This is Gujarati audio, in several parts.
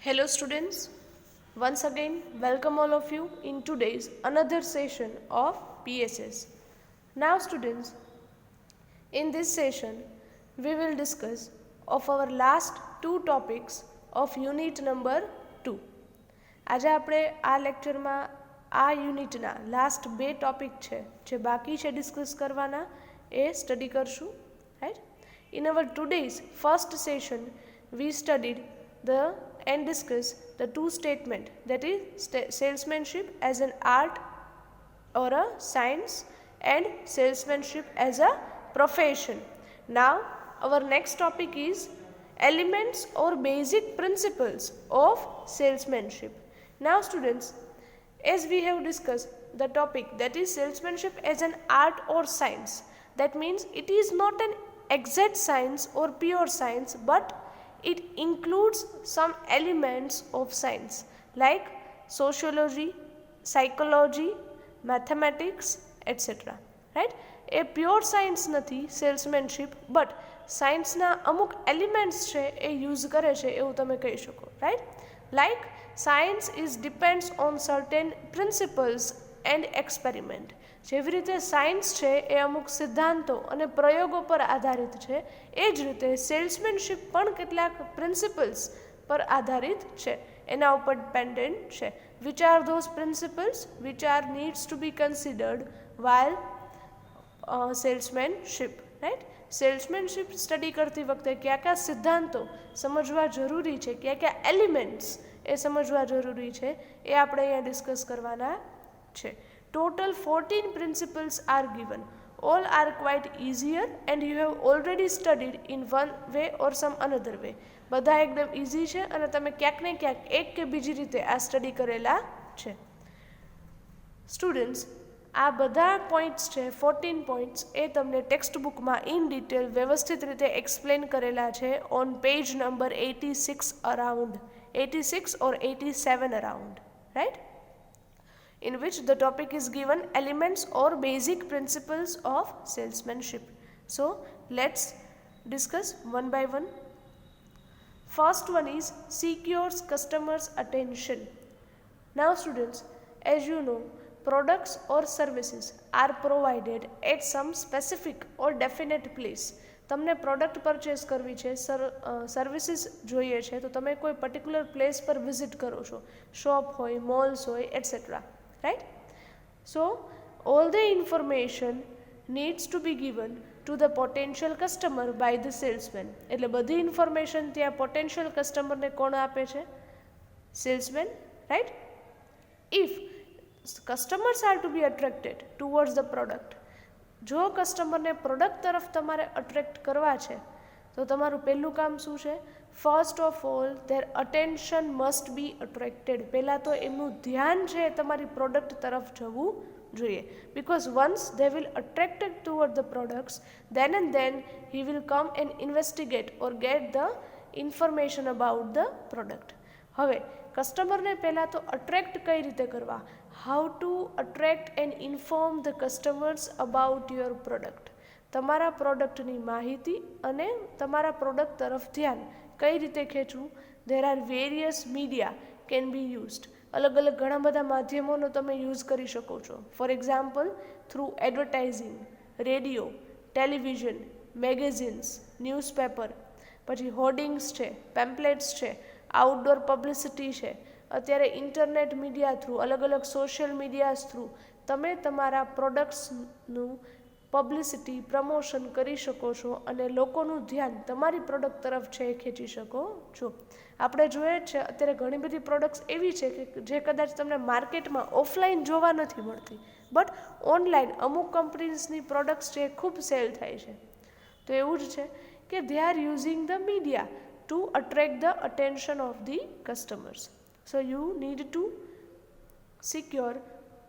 Hello students, once again welcome all of you in today's another session of PSS. Now students, in this session we will discuss of our last two topics of unit number 2. આજે આપણે આ લેક્ચરમાં આ યુનિટના લાસ્ટ બે ટોપિક છે જે બાકી છે ડિસ્કસ કરવાના એ સ્ટડી કરશું, right. In our today's first session we studied the and discuss the two statement, that is salesmanship as an art or a science and salesmanship as a profession. Now our next topic is elements or basic principles of salesmanship. Now students, as we have discussed the topic that is salesmanship as an art or science, that means it is not an exact science or pure science, but it includes some elements of science like sociology, psychology, mathematics, etc. Right? A pure science નથી salesmanship, but સાયન્સના અમુક એલિમેન્ટ્સ છે એ યુઝ કરે છે એવું તમે કહી શકો, right. Like science is depends on certain principles and experiment. જેવી રીતે સાયન્સ છે એ અમુક સિદ્ધાંતો અને પ્રયોગો પર આધારિત છે, એ જ રીતે સેલ્સમેનશીપ પણ કેટલાક પ્રિન્સિપલ્સ પર આધારિત છે, એના ઉપર ડિપેન્ડન્ટ છે. Which are those principles which are needs to be considered while salesmanship, right. Salesmanship study કરતી વખતે કયા કયા સિદ્ધાંતો સમજવા જરૂરી છે, કયા કયા એલિમેન્ટ્સ એ સમજવા જરૂરી છે, એ આપણે અહીંયા ડિસ્કસ કરવાના છે. Total 14 principles are given. All are quite easier and you have already studied in one way or some another way. બધા એકદમ ઇઝી છે અને તમે ક્યાંક ને ક્યાંક એક કે બીજી રીતે આ સ્ટડી કરેલા છે. સ્ટુડન્ટ્સ, આ બધા પોઈન્ટ્સ છે 14 પોઈન્ટ્સ એ તમને ટેક્સ્ટ બુકમાં ઇન ડિટેલ વ્યવસ્થિત રીતે એક્સપ્લેન કરેલા છે on page number 86 around 86 or 87 around, right? In which the topic is given elements or basic principles of salesmanship. So let's discuss one by one. First one is secures customers' attention. Now students, as you know, products or services are provided at some specific or definite place. તમને પ્રોડક્ટ પરચેસ કરવી છે, સર્વિસીસ જોઈએ છે, તો તમે કોઈ પર્ટિક્યુલર પ્લેસ પર વિઝિટ કરો છો, શોપ હોય, મોલ્સ હોય, etcetera, right? So all the information needs to be given to the potential customer by the salesman. એટલે બધી ઇન્ફોર્મેશન ત્યાં પોટેન્શિયલ કસ્ટમરને કોણ આપે છે? Salesman, right? If customers are to be attracted towards the product, જો કસ્ટમરને પ્રોડક્ટ તરફ તમારે અટ્રેક્ટ કરવા છે તો તમારું પહેલું કામ શું છે? First of all there attention must be attracted. પહેલાં તો એમનું ધ્યાન છે તમારી પ્રોડક્ટ તરફ જવું જોઈએ. Because once they will attracted toward the products, then and then he will come and investigate or get the information about the product. હવે કસ્ટમરને પહેલાં તો અટ્રેક્ટ કઈ રીતે કરવા? How to attract and inform the customers about your product. તમારા પ્રોડક્ટની માહિતી અને તમારા પ્રોડક્ટ તરફ ધ્યાન કઈ રીતે ખેંચવું? There are various media can be used. અલગ અલગ ઘણા બધા માધ્યમોનો તમે યુઝ કરી શકો છો. For example through advertising, radio, television, magazines, newspaper, પછી હોર્ડિંગ્સ છે, પેમ્પલેટ્સ છે, આઉટડોર પબ્લિસિટી છે. અત્યારે ઇન્ટરનેટ મીડિયા થ્રુ, અલગ અલગ સોશિયલ મીડિયાઝ થ્રુ તમે તમારા પ્રોડક્ટ્સનું પબ્લિસિટી, પ્રમોશન કરી શકો છો અને લોકોનું ધ્યાન તમારી પ્રોડક્ટ તરફ છે એ ખેંચી શકો છો. આપણે જોઈએ જ છે અત્યારે ઘણી બધી પ્રોડક્ટ્સ એવી છે કે જે કદાચ તમને માર્કેટમાં ઓફલાઈન જોવા નથી મળતી, બટ ઓનલાઈન અમુક કંપનીઝની પ્રોડક્ટ્સ છે ખૂબ સેલ થાય છે. તો એવું જ છે કે they are using the media to attract the attention of the customers. So you need to secure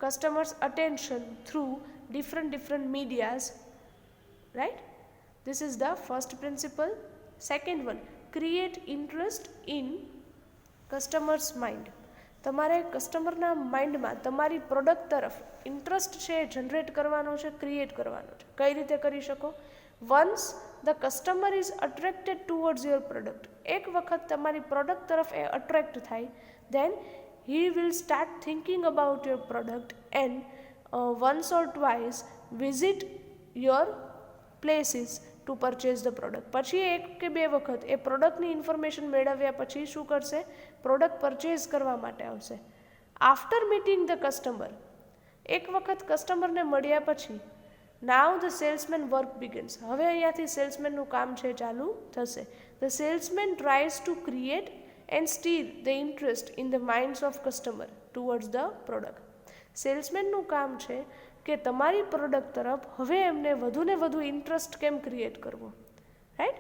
customers' attention through different medias, right? This is the first principle. Second one, create interest in customers' mind. તમારે કસ્ટમરના માઇન્ડમાં તમારી પ્રોડક્ટ તરફ ઇન્ટરેસ્ટ છે જનરેટ કરવાનો છે, ક્રિએટ કરવાનો છે. કઈ રીતે કરી શકો? Once the customer is attracted towards your product. એક વખત તમારી પ્રોડક્ટ તરફ એ અટ્રેક્ટ થાય, દેન he will start thinking about your product and once or twice visit your places to purchase the product. પછી એક કે બે વખત એ પ્રોડક્ટની ઇન્ફોર્મેશન મેળવ્યા પછી શું કરશે? પ્રોડક્ટ પરચેઝ કરવા માટે આવશે. આફ્ટર મીટિંગ ધ કસ્ટમર, એક વખત કસ્ટમરને મળ્યા પછી, now the salesman work begins. હવે અહીંયાથી સેલ્સમેનનું કામ છે ચાલુ થશે. The salesman tries to create and steer the interest in the minds of customer towards the product. સેલ્સમેનનું કામ છે કે તમારી પ્રોડક્ટ તરફ હવે એમને વધુને વધુ ઇન્ટરેસ્ટ કેમ ક્રિએટ કરવો, રાઈટ?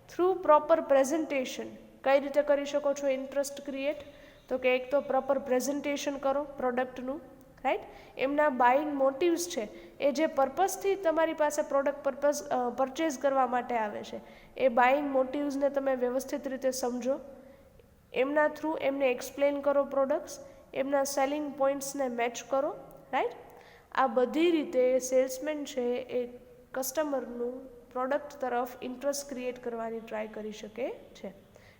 Through proper presentation. કઈ રીતે કરી શકો છો ઇન્ટરેસ્ટ ક્રિએટ? તો કે એક તો પ્રોપર પ્રેઝન્ટેશન કરો પ્રોડક્ટનું, રાઈટ? એમના બાઇંગ મોટિવ્સ છે, એ જે પર્પઝથી તમારી પાસે પ્રોડક્ટ પરચેઝ કરવા માટે આવે છે, એ બાઇંગ મોટિવ્સને તમે વ્યવસ્થિત રીતે સમજો. એમના થ્રુ એમને એક્સપ્લેન કરો પ્રોડક્ટ્સ, એમના સેલિંગ પોઈન્ટ્સને મેચ કરો, રાઈટ? આ બધી રીતે સેલ્સમેન છે એ કસ્ટમરનું પ્રોડક્ટ તરફ ઇન્ટરેસ્ટ ક્રિએટ કરવાની ટ્રાય કરી શકે છે.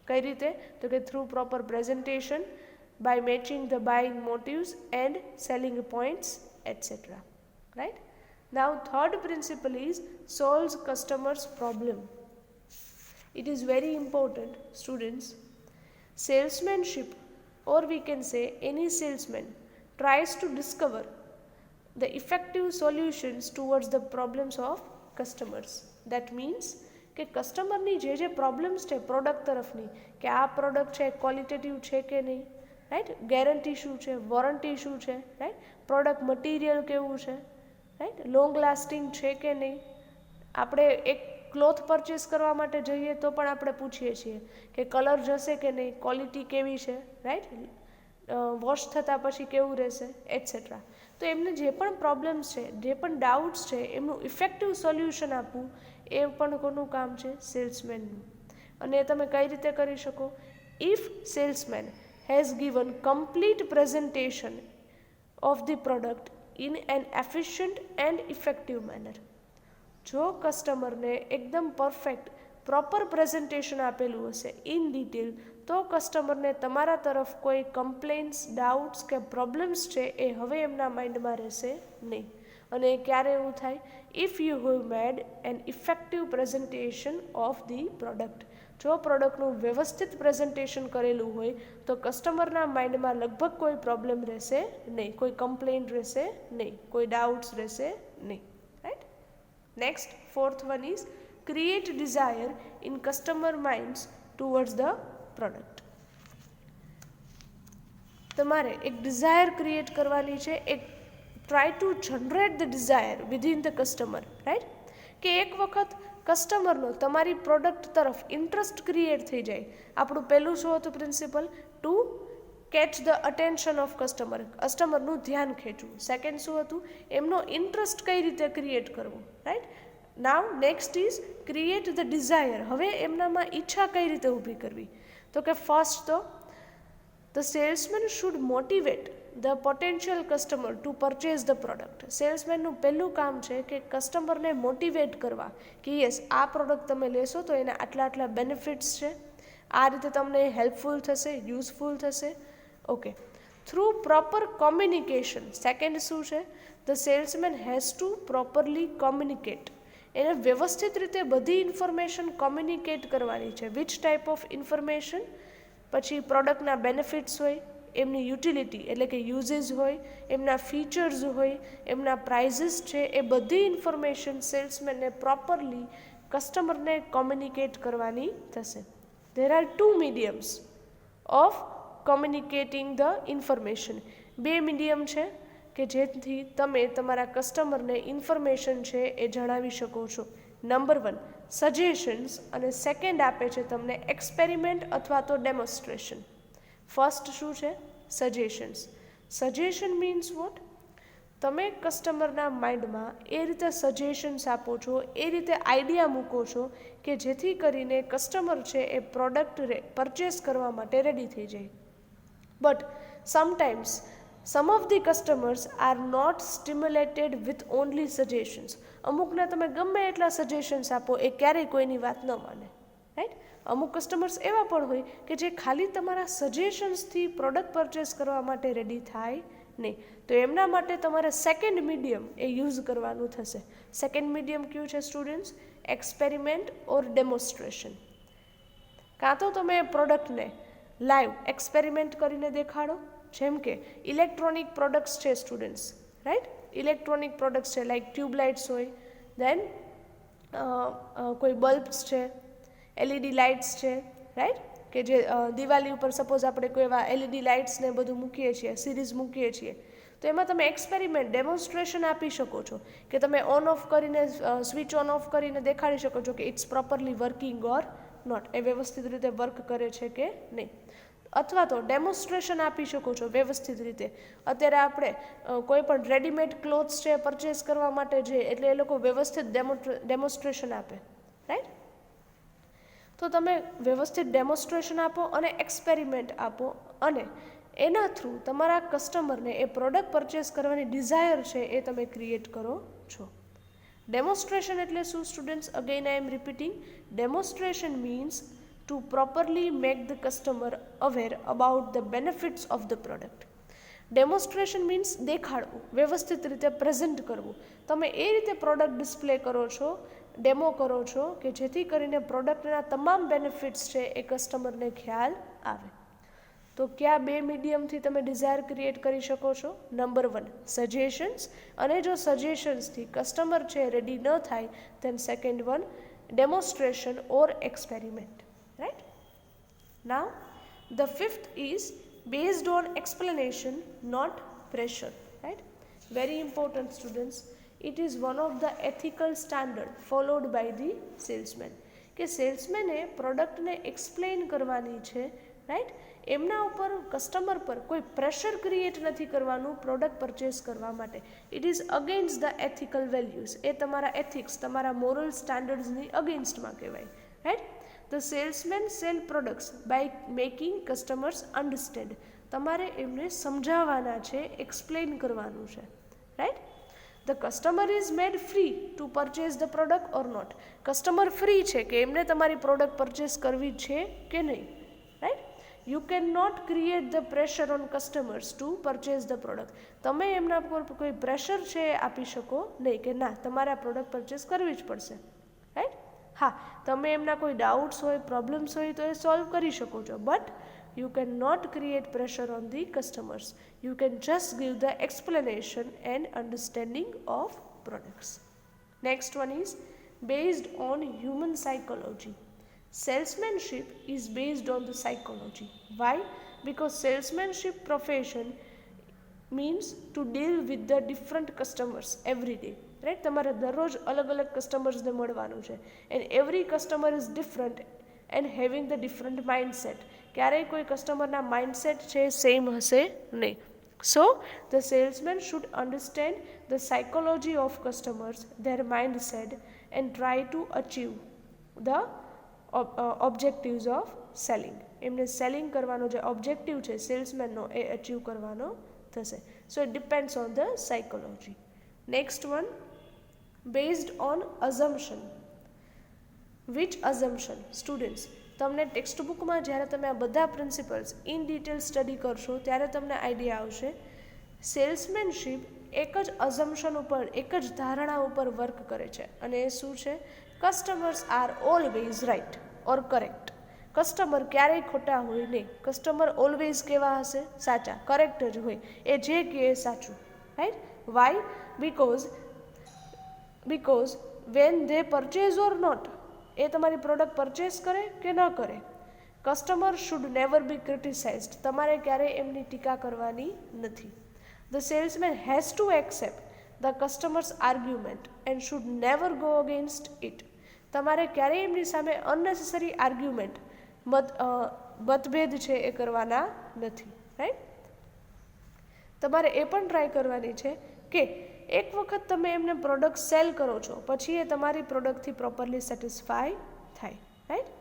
કઈ રીતે? તો કે through proper presentation, by matching the buying motives and selling points, etc. Right? Now, third principle is solves customers' problem. It is very important, students. Salesmanship, or we can say any salesman, tries to discover the effective solutions towards the problems of customers. That means કે કસ્ટમરની જે પ્રોબ્લેમ્સ છે પ્રોડક્ટ તરફની, કે આ પ્રોડક્ટ છે ક્વોલિટેટિવ છે કે નહીં, રાઈટ? ગેરંટી શું છે, વોરંટી શું છે, રાઈટ? પ્રોડક્ટ મટીરિયલ કેવું છે, રાઈટ? લોંગ લાસ્ટિંગ છે કે નહીં? આપણે એક ક્લોથ પરચેસ કરવા માટે જઈએ તો પણ આપણે પૂછીએ છીએ કે કલર જશે કે નહીં, ક્વોલિટી કેવી છે, રાઈટ? વોશ થતાં પછી કેવું રહેશે, એટસેટ્રા. તો એમને જે પણ પ્રોબ્લેમ્સ છે, જે પણ ડાઉટ્સ છે, એમનું ઇફેક્ટિવ સોલ્યુશન આપવું એ પણ કોનું કામ છે? સેલ્સમેનનું. અને એ તમે કઈ રીતે કરી શકો? If salesman has given complete presentation of the product in an efficient and effective manner. જો કસ્ટમરને એકદમ પરફેક્ટ પ્રોપર પ્રેઝન્ટેશન આપેલું હશે ઇન ડિટેલ, તો કસ્ટમરને તમારા તરફ કોઈ કમ્પ્લેન્ટ્સ, ડાઉટ્સ કે પ્રોબ્લેમ્સ છે એ હવે એમના માઇન્ડમાં રહેશે નહીં. અને ક્યારે એવું થાય? If you have made an effective presentation of the product. જો પ્રોડક્ટનું વ્યવસ્થિત પ્રેઝન્ટેશન કરેલું હોય તો કસ્ટમરના માઇન્ડમાં લગભગ કોઈ પ્રોબ્લેમ રહેશે નહીં, કોઈ કમ્પ્લેન્ટ રહેશે નહીં, કોઈ ડાઉટ્સ રહેશે નહીં, right? Next, fourth one is create desire in customer minds towards the product. તમારે એક ડિઝાયર ક્રિએટ કરવાની છે, એક try to generate the desire within the customer, right? કે એક વખત કસ્ટમરનો તમારી પ્રોડક્ટ તરફ ઇન્ટરેસ્ટ ક્રિએટ થઈ જાય. આપણું પહેલું શું હતું principle? To catch the attention of customer, કસ્ટમરનું ધ્યાન ખેંચવું. સેકન્ડ શું હતું? એમનો ઇન્ટરેસ્ટ કઈ રીતે ક્રિએટ કરવો, right? Now next is create the desire. હવે એમનામાં ઈચ્છા કઈ રીતે ઊભી કરવી? તો કે ફર્સ્ટ તો the salesman should motivate the potential customer to purchase the product. સેલ્સમેનનું પહેલું કામ છે કે કસ્ટમરને મોટિવેટ કરવા કે યસ, આ પ્રોડક્ટ તમે લેશો તો એના આટલા આટલા બેનિફિટ્સ છે, આ રીતે તમને હેલ્પફુલ થશે, યુઝફુલ થશે. Okay, through proper communication. Second શું છે? The salesman has to properly communicate. એને વ્યવસ્થિત રીતે બધી ઇન્ફોર્મેશન કોમ્યુનિકેટ કરવાની છે. Which type of information? પછી પ્રોડક્ટના બેનિફિટ્સ હોય, એમની યુટિલિટી એટલે કે યુઝેસ હોય, એમના ફીચર્સ હોય, એમના પ્રાઇઝીસ છે, એ બધી ઇન્ફોર્મેશન સેલ્સમેનને પ્રોપરલી કસ્ટમરને કોમ્યુનિકેટ કરવાની થશે. There are two mediums of communicating the information. બે મીડિયમ છે કે જેથી તમે તમારા કસ્ટમરને ઇન્ફોર્મેશન છે એ જણાવી શકો છો. નંબર 1 સજેશન્સ, અને સેકન્ડ આપે છે તમને એક્સપેરિમેન્ટ અથવા તો ડેમોન્સ્ટ્રેશન. ફર્સ્ટ શું છે? સજેશન્સ. Suggestion means what? તમે કસ્ટમરના માઇન્ડમાં એ રીતે સજેશન્સ આપો છો, એ રીતે આઈડિયા મૂકો છો કે જેથી કરીને કસ્ટમર છે એ પ્રોડક્ટ પરચેસ કરવા માટે રેડી થઈ જાય. But sometimes some of the customers are not stimulated with only suggestions. અમુકને તમે ગમે એટલા સજેશન્સ આપો એ ક્યારેય કોઈની વાત ન માને, રાઈટ. અમુક કસ્ટમર્સ એવા પણ હોય કે જે ખાલી તમારા સજેશન્સથી પ્રોડક્ટ પરચેસ કરવા માટે રેડી થાય નહીં. તો એમના માટે તમારે સેકન્ડ મીડિયમ એ યુઝ કરવાનું થશે. સેકન્ડ મીડિયમ કયું છે સ્ટુડન્ટ્સ? એક્સપેરિમેન્ટ ઓર ડેમોન્સ્ટ્રેશન. કાં તો તમે પ્રોડક્ટને લાઈવ એક્સપેરિમેન્ટ કરીને દેખાડો, જેમ કે ઇલેક્ટ્રોનિક પ્રોડક્ટ્સ છે સ્ટુડન્ટ્સ, રાઈટ. ઇલેક્ટ્રોનિક પ્રોડક્ટ્સ છે લાઈક ટ્યુબલાઇટ્સ હોય, દેન કોઈ બલ્બ્સ છે, એલઈડી લાઇટ્સ છે, રાઈટ, કે જે દિવાળી ઉપર સપોઝ આપણે કોઈ એવા એલઈડી લાઇટ્સને બધું મૂકીએ છીએ, સિરીઝ મૂકીએ છીએ, તો એમાં તમે એક્સપેરિમેન્ટ ડેમોન્સ્ટ્રેશન આપી શકો છો કે તમે ઓન ઓફ કરીને સ્વિચ ઓન ઓફ કરીને દેખાડી શકો છો કે it's properly working or not, એ વ્યવસ્થિત રીતે વર્ક કરે છે કે નહીં. અથવા તો ડેમોન્સ્ટ્રેશન આપી શકો છો વ્યવસ્થિત રીતે. અત્યારે આપણે કોઈ પણ રેડીમેડ ક્લોથ્સ છે પરચેસ કરવા માટે છે, એટલે એ લોકો વ્યવસ્થિત ડેમોન્સ્ટ્રેશન આપે, રાઈટ. તો તમે વ્યવસ્થિત ડેમોન્સ્ટ્રેશન આપો અને એક્સપેરિમેન્ટ આપો, અને એના થ્રુ તમારા કસ્ટમરને એ પ્રોડક્ટ પરચેસ કરવાની ડિઝાયર છે એ તમે ક્રિએટ કરો છો. ડેમોન્સ્ટ્રેશન એટલે શું students? Again I am repeating. Demonstration means to properly make the customer aware about the benefits of the product. Demonstration means દેખાડવું, વ્યવસ્થિત રીતે પ્રેઝન્ટ કરવું. તમે એ રીતે પ્રોડક્ટ ડિસ્પ્લે કરો છો, ડેમો કરો છો કે જેથી કરીને પ્રોડક્ટના તમામ બેનિફિટ્સ છે એ કસ્ટમરને ખ્યાલ આવે. તો કયા બે મીડિયમથી તમે ડિઝાયર ક્રિએટ કરી શકો છો? નંબર 1 સજેશન્સ, અને જો સજેશન્સથી કસ્ટમર છે રેડી ન થાય, then second one demonstration or experiment. Right? Now, the fifth is based on explanation, not pressure. Right? Very important, students. It is one of the ethical standard followed by the salesman. કે સેલ્સમેને પ્રોડક્ટને એક્સપ્લેન કરવાની છે, રાઈટ. એમના ઉપર કસ્ટમર પર કોઈ પ્રેશર ક્રિએટ નથી કરવાનું પ્રોડક્ટ પરચેસ કરવા માટે. It is against the ethical values. એ તમારા એથિક્સ, તમારા મોરલ સ્ટાન્ડર્ડ્સની અગેન્સ્ટમાં કહેવાય, right. The salesman sell products by making customers understand. તમારે એમને સમજાવવાના છે, એક્સપ્લેન કરવાનું છે, right. The customer is made free to purchase the product or not. Customer free છે કે એમને તમારી પ્રોડક્ટ પરચેસ કરવી છે કે નહીં, right. You cannot create the pressure on customers to purchase the product. તમે એમના પર કોઈ પ્રેશર છે આપી શકો નહીં કે ના તમારે આ પ્રોડક્ટ પરચેસ કરવી જ પડશે, રાઈટ. હા, તમે એમના કોઈ ડાઉટ્સ હોય, પ્રોબ્લેમ્સ હોય તો એ સોલ્વ કરી શકો છો, but you can not create pressure on the customers. You can just give the explanation and understanding of products. Next one is based on human psychology. Salesmanship is based on the psychology. Why? Because salesmanship profession means to deal with the different customers every day. Right. તમારે દરરોજ અલગ અલગ કસ્ટમર્સને મળવાનું છે, and every customer is different and having the different mindset. ક્યારેય કોઈ કસ્ટમરના માઇન્ડસેટ છે સેમ હશે નહીં. So the salesman should understand the psychology of customers, their mindset, and try to achieve the objectives of selling. એમને સેલિંગ કરવાનો જે ઓબ્જેક્ટિવ છે સેલ્સમેનનો એ અચીવ કરવાનો થશે. So it depends on the psychology. Next one, based on assumption. Which assumption? Students, તમને ટેક્સ્ટ બુકમાં જ્યારે તમે આ બધા પ્રિન્સિપલ્સ ઇન ડિટેલ સ્ટડી કરશો ત્યારે તમને આઈડિયા આવશે. સેલ્સમેનશીપ એક જ અઝમ્પશન ઉપર, એક જ ધારણા ઉપર વર્ક કરે છે, અને એ શું છે? Customers are always right or correct. Customer ક્યારેય ખોટા હોય નહીં. કસ્ટમર ઓલવેઝ કેવા હશે? સાચા, કરેક્ટ જ હોય. એ જે કહે એ સાચું, right. Why? because when they purchase or not, એ તમારી પ્રોડક્ટ પરચેસ કરે કે ન કરે, customer should never be criticised. તમારે ક્યારેય એમની ટીકા કરવાની નથી. The salesman has to accept the customers argument and should never go against it. તમારે ક્યારેય એમની સામે અનનેસેસરી આર્ગ્યુમેન્ટ, મતભેદ છે એ કરવાના નથી, રાઈટ. તમારે એ પણ ટ્રાય કરવાની છે કે એક વખત તમે એમને પ્રોડક્ટ સેલ કરો છો પછી એ તમારી પ્રોડક્ટથી પ્રોપરલી સેટિસ્ફાય થાય, રાઈટ.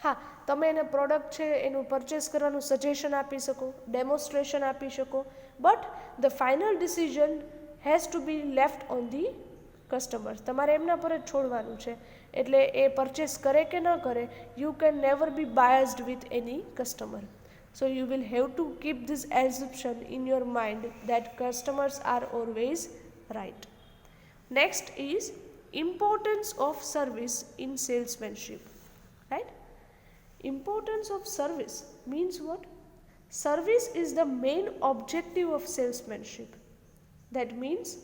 હા, તમે એને પ્રોડક્ટ છે એનું પરચેસ કરવાનું સજેશન આપી શકો, ડેમોન્સ્ટ્રેશન આપી શકો, but the final decision has to be left on the customer. તમારે એમના પર જ છોડવાનું છે. એટલે એ પરચેસ કરે કે ન કરે, you can never be biased with any customer. So you will have to keep this assumption in your mind that customers are always right. Next is importance of service in salesmanship. Right? Importance of service means what? Service is the main objective of salesmanship. That means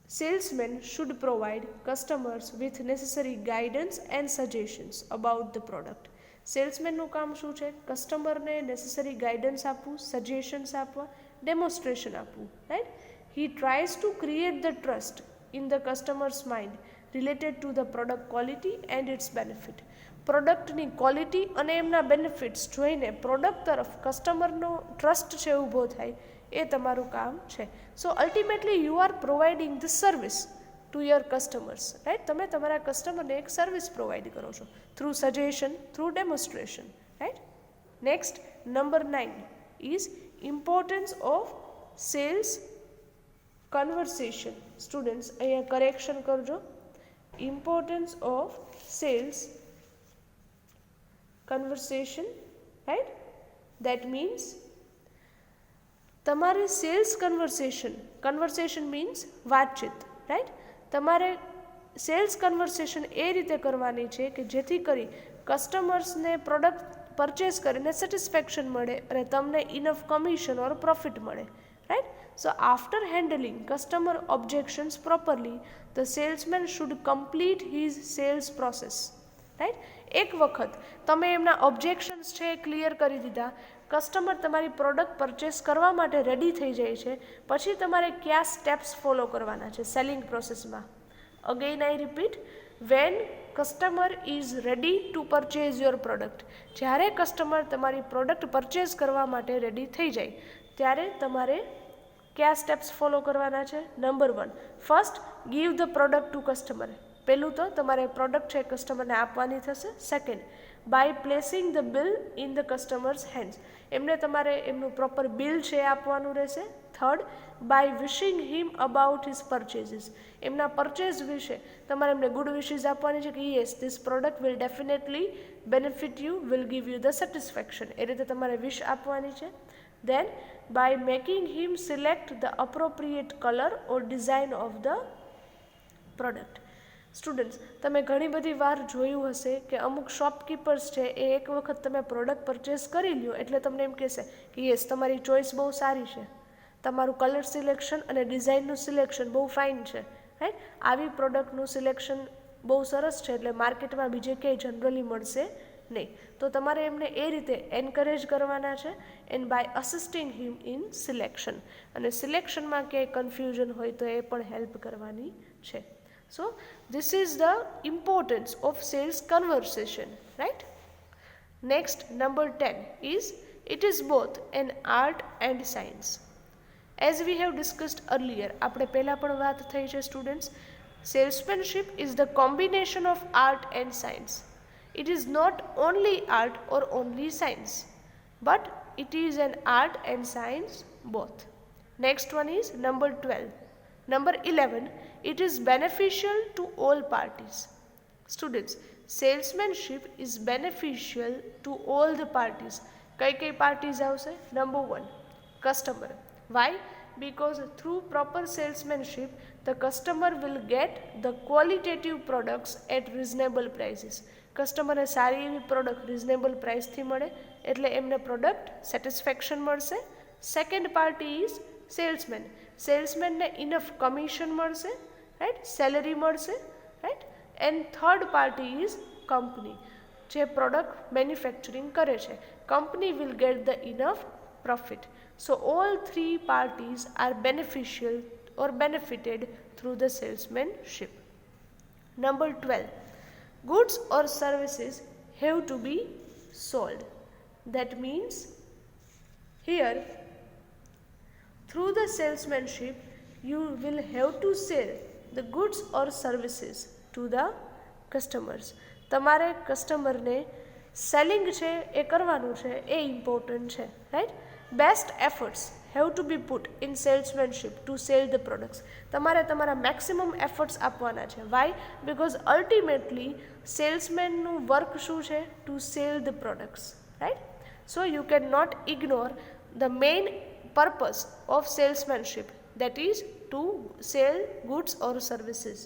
salesmen should provide customers with necessary guidance and suggestions about the product. સેલ્સમેનનું કામ શું છે? કસ્ટમરને નેસેસરી ગાઈડન્સ આપવું, સજેશન્સ આપવા, ડેમોન્સ્ટ્રેશન આપવું. Right? He tries to create the trust in the customers mind related to the product quality and its benefit. પ્રોડક્ટની ક્વોલિટી અને એમના બેનિફિટ્સ જોઈને પ્રોડક્ટ તરફ કસ્ટમરનો ટ્રસ્ટ છે ઊભો થાય, એ તમારું કામ છે. So ultimately you are providing the service to your customers. Right? તમે તમારા કસ્ટમરને એક સર્વિસ પ્રોવાઈડ કરો છો through suggestion, through demonstration. Right? Next, number 9 is importance of sales conversation. Students અહીંયા કરેક્શન કરજો. Importance of sales conversation. Right? That means તમારે સેલ્સ કન્વર્સેશન મીન્સ વાતચીત. રાઈટ? તમારે સેલ્સ કન્વર્સેશન એ રીતે કરવાની છે કે જેથી કરી કસ્ટમર્સને પ્રોડક્ટ પરચેસ કરીને સેટિસ્ફેક્શન મળે અને તમને ઇનફ કમિશન ઓર પ્રોફિટ મળે. Right? So after handling customer objections properly, the salesman should complete his sales process. Right? એક વખત તમે એમના ઓબ્જેક્શન્સ છે એ ક્લિયર કરી દીધા, કસ્ટમર તમારી પ્રોડક્ટ પરચેસ કરવા માટે રેડી થઈ જાય છે, પછી તમારે કયા સ્ટેપ્સ ફોલો કરવાના છે સેલિંગ પ્રોસેસમાં? Again I repeat, when customer is ready to purchase your product, જ્યારે કસ્ટમર તમારી પ્રોડક્ટ પરચેસ કરવા માટે રેડી થઈ જાય, ત્યારે તમારે કયા સ્ટેપ્સ ફોલો કરવાના છે? Number 1, first give the product to customer. પહેલું તો તમારે પ્રોડક્ટ છે કસ્ટમરને આપવાની થશે. Second, by placing the bill in the customers hands, એમને તમારે એમનું પ્રોપર બિલ છે એ આપવાનું રહેશે. Third, by wishing him about his purchases, એમના પરચેઝ વિશે તમારે એમને ગુડ વિશીઝ આપવાની છે કે yes this product will definitely benefit you, will give you the satisfaction, એ રીતે તમારે વિશ આપવાની છે. Then by making him select the appropriate colour or design of the product. Students, તમે ઘણી બધી વાર જોયું હશે કે અમુક શોપકીપર્સ છે એ એક વખત તમે પ્રોડક્ટ પરચેસ કરી લ્યો એટલે તમને એમ કહેશે કે યસ તમારી ચોઇસ બહુ સારી છે, તમારું કલર સિલેક્શન અને ડિઝાઇનનું સિલેક્શન બહુ ફાઇન છે. રાઈટ? આવી પ્રોડક્ટનું સિલેક્શન બહુ સરસ છે એટલે માર્કેટમાં બીજે ક્યાંય જનરલી મળશે નહીં. તો તમારે એમને એ રીતે એન્કરેજ કરવાના છે and by assisting him in selection. અને સિલેક્શનમાં ક્યાંય કન્ફ્યુઝન હોય તો એ પણ હેલ્પ કરવાની છે. So this is the importance of sales conversation, right? Next, number 10 is it is both an art and science. As we have discussed earlier, આપણે પહેલા પણ વાત થઈ છે students, salesmanship is the combination of art and science. It is not only art or only science, but it is an art and science both. Next one is number 12. Number 11, it is beneficial to all parties. Students, salesmanship is beneficial to all the parties. કઈ parties આવશે? Number 1, customer. Why? Because through proper salesmanship, the customer will get the qualitative products at reasonable prices. કસ્ટમરને સારી એવી પ્રોડક્ટ રિઝનેબલ પ્રાઇસથી મળે એટલે એમને પ્રોડક્ટ સેટિસ્ફેક્શન મળશે. Second party is salesman. સેલ્સમેનને ઇનફ કમિશન મળશે, રાઈટ, સેલરી મળશે, right. And third party is company, જે પ્રોડક્ટ મેન્યુફેક્ચરિંગ કરે છે. Company will get the enough profit. So all three parties are beneficial or benefited through the salesmanship. Number 12, goods or services have to be sold. That means here through the salesmanship you will have to sell the goods or services to the customers. તમારે કસ્ટમરને સેલિંગ છે એ કરવાનું છે એ ઇમ્પોર્ટન્ટ છે, right. Best efforts have to be put in salesmanship to sell the products. તમારે તમારા મેક્સિમમ એફર્ટ્સ આપવાના છે. વાય? બિકોઝ અલ્ટિમેટલી સેલ્સમેનનું વર્ક શું છે? To sell the products, right. So you can not ignore the main purpose of salesmanship, that is to sell goods or services,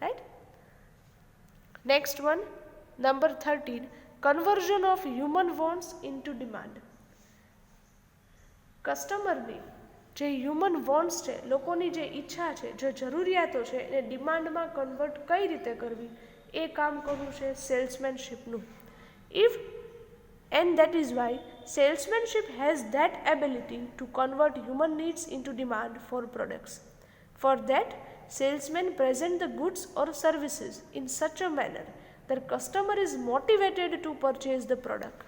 right. Next one, number 13, conversion of human wants into demand. કસ્ટમરની જે હ્યુમન વોન્ટ્સ છે, લોકોની જે ઈચ્છા છે, જે જરૂરિયાતો છે એને ડિમાન્ડમાં કન્વર્ટ કઈ રીતે કરવી એ કામ કરવું છે સેલ્સમેનશીપનું. If And that is why salesmanship has that ability to convert human needs into demand for products. For that, salesmen present the goods or services in such a manner that customer is motivated to purchase the product.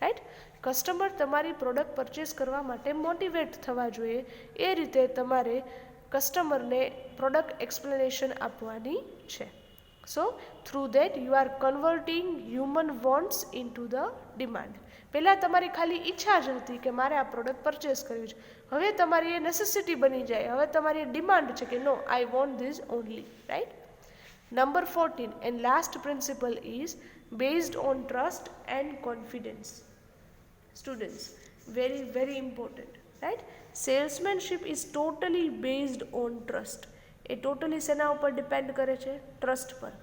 Right? Customer તમારી પ્રોડક્ટ પરચેસ કરવા માટે મોટિવેટ થવા જોઈએ. એ રીતે તમારે કસ્ટમરને પ્રોડક્ટ એક્સપ્લેનેશન આપવાની છે. So, through that you are converting human wants into the demand. પહેલાં તમારી ખાલી ઈચ્છા જ હતી કે મારે આ પ્રોડક્ટ પરચેસ કરવી છે. હવે તમારી એ નેસેસિટી બની જાય. હવે તમારી એ ડિમાન્ડ છે કે no, I want this only, right. Number 14 and last principle is based on trust and confidence. Students, very very important, right? Salesmanship is totally based on trust. A totally શેના ઉપર ડિપેન્ડ કરે છે? ટ્રસ્ટ પર.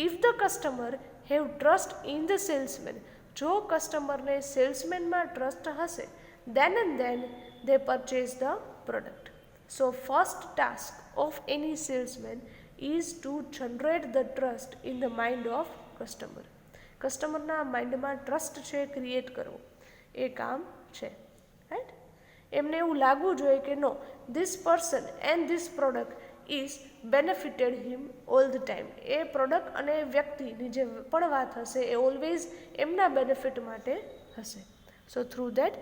If the customer have trust in the salesman, જો કસ્ટમરને સેલ્સમેનમાં ટ્રસ્ટ હશે, then and then they purchase the product. So first task of any salesman is to generate the trust in the mind of customer. કસ્ટમરના માઇન્ડમાં ટ્રસ્ટ છે ક્રિએટ કરવો એ કામ છે, રાઈટ. એમને એવું લાગવું જોઈએ કે no, this person and this product is benefited him all the time. એ પ્રોડક્ટ અને વ્યક્તિની જે પણ વાત હશે એ ઓલવેઝ એમના બેનિફિટ માટે હશે. So through that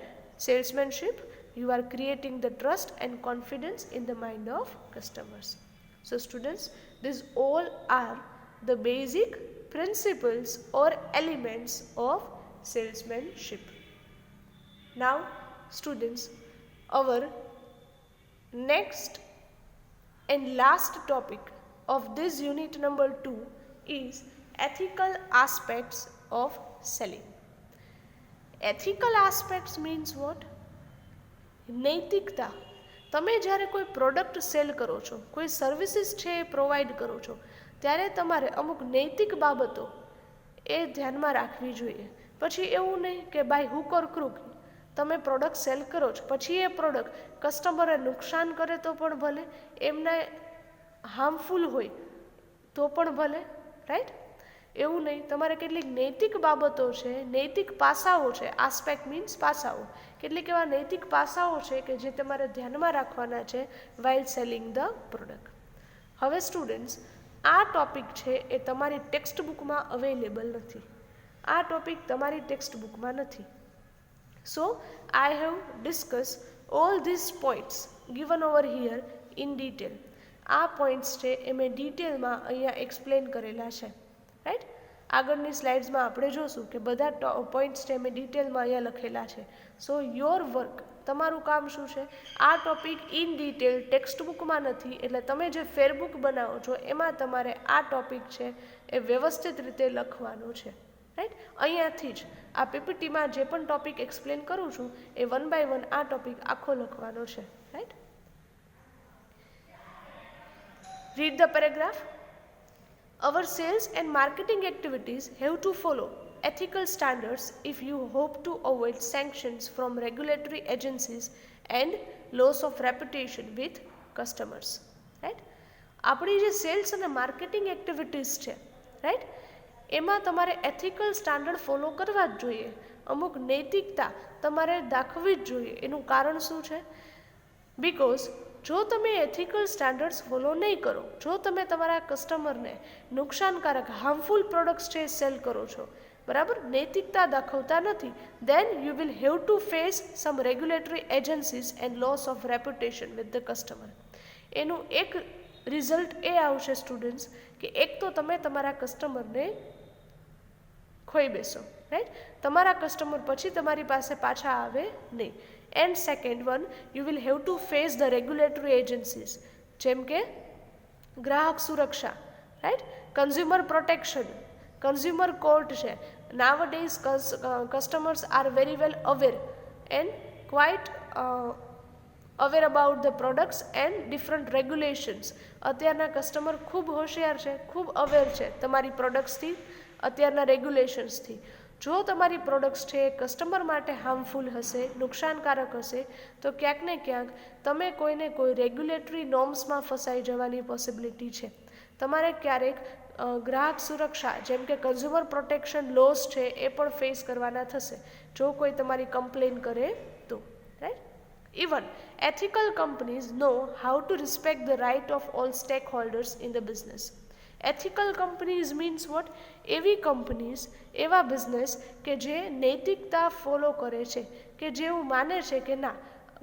salesmanship you are creating the trust and confidence in the mind of customers. So students, these all are the basic principles or elements of salesmanship. Now students, our next and last topic of this unit number 2 is ethical aspects of selling. Ethical aspects means what? નૈતિકતા. તમે જ્યારે કોઈ પ્રોડક્ટ સેલ કરો છો, કોઈ સર્વિસીસ છે એ પ્રોવાઈડ કરો છો, ત્યારે તમારે અમુક નૈતિક બાબતો એ ધ્યાનમાં રાખવી જોઈએ. પછી એવું નહીં કે બાય હુક ઓર ક્રુક તમે પ્રોડક્ટ સેલ કરો છો, પછી એ પ્રોડક્ટ કસ્ટમરે નુકસાન કરે તો પણ ભલે, એમને હાર્મફુલ હોય તો પણ ભલે, રાઈટ. એવું નહીં. તમારે કેટલીક નૈતિક બાબતો છે, નૈતિક પાસાઓ છે. આસ્પેક્ટ મીન્સ પાસાઓ. કેટલીક એવા નૈતિક પાસાઓ છે કે જે તમારે ધ્યાનમાં રાખવાના છે વાઇલ સેલિંગ ધ પ્રોડક્ટ. હવે સ્ટુડન્ટ્સ, આ ટોપિક છે એ તમારી ટેક્સ્ટ બુકમાં અવેલેબલ નથી. આ ટોપિક તમારી ટેક્સ્ટ બુકમાં નથી. So I have discuss all this points given over here in detail. આ પોઈન્ટ્સ છે એ મેં ડિટેલમાં અહીંયા એક્સપ્લેન કરેલા છે, રાઈટ. આગળની સ્લાઇડ્સમાં આપણે જોશું કે બધા પોઈન્ટ્સ છે મેં ડિટેલમાં અહીંયા લખેલા છે. સો યોર વર્ક, તમારું કામ શું છે? આ ટોપિક ઇન ડિટેલ ટેક્સ્ટ બુકમાં નથી, એટલે તમે જે ફેરબુક બનાવો છો એમાં તમારે આ ટોપિક છે એ વ્યવસ્થિત રીતે લખવાનો છે, રાઈટ. અહીંયાથી જ આ પીપીટીમાં જે પણ ટોપિક એક્સપ્લેન કરું છું એ 1 by 1 આ ટોપિક આખો લખવાનો છે, right. Read the paragraph. Our sales and marketing activities have to follow ethical standards if you hope to avoid sanctions from regulatory agencies and loss of reputation with customers, right. આપણી જે સેલ્સ અને માર્કેટિંગ એક્ટિવિટીઝ છે, રાઈટ, એમાં તમારે એથિકલ સ્ટાન્ડર્ડ ફોલો કરવા જ જોઈએ. અમુક નૈતિકતા તમારે દાખવવી જ જોઈએ. એનું કારણ શું છે? બિકોઝ જો તમે એથિકલ સ્ટાન્ડર્ડ્સ ફોલો નહીં કરો, જો તમે તમારા કસ્ટમરને નુકસાનકારક હાર્મફુલ પ્રોડક્ટ્સ છે સેલ કરો છો, બરાબર, નૈતિકતા દાખવતા નથી, then you will have to face some regulatory agencies and loss of reputation with the customer. એનું એક રિઝલ્ટ એ આવશે સ્ટુડન્ટ્સ કે એક તો તમે તમારા કસ્ટમરને ખોઈ બેસો, રાઈટ. તમારા કસ્ટમર પછી તમારી પાસે પાછા આવે નહીં. And second one, you will have to face the regulatory agencies, જેમ કે ગ્રાહક સુરક્ષા, right, consumer protection, consumer court છે. Nowadays customers are very well aware and quite aware about the products and different regulations. અત્યારના કસ્ટમર ખૂબ હોશિયાર છે, ખૂબ અવેર છે તમારી પ્રોડક્ટ્સથી, અત્યારના રેગ્યુલેશન્સથી. જો તમારી પ્રોડક્ટ્સ છે એ કસ્ટમર માટે હાર્મફુલ હશે, નુકસાનકારક હશે, તો ક્યાંક ને ક્યાંક તમે કોઈને કોઈ રેગ્યુલેટરી નોર્મ્સમાં ફસાઈ જવાની પોસિબિલિટી છે. તમારે ક્યારેક ગ્રાહક સુરક્ષા જેમ કે કન્ઝ્યુમર પ્રોટેક્શન લોસ છે એ પણ ફેસ કરવાના થશે જો કોઈ તમારી કમ્પ્લેન કરે તો, right. Even ethical companies know how to respect the right of all stakeholders in the business. Ethical companies means what? એવી કંપનીઝ, એવા બિઝનેસ કે જે નૈતિકતા ફોલો કરે છે, કે જેવું માને છે કે ના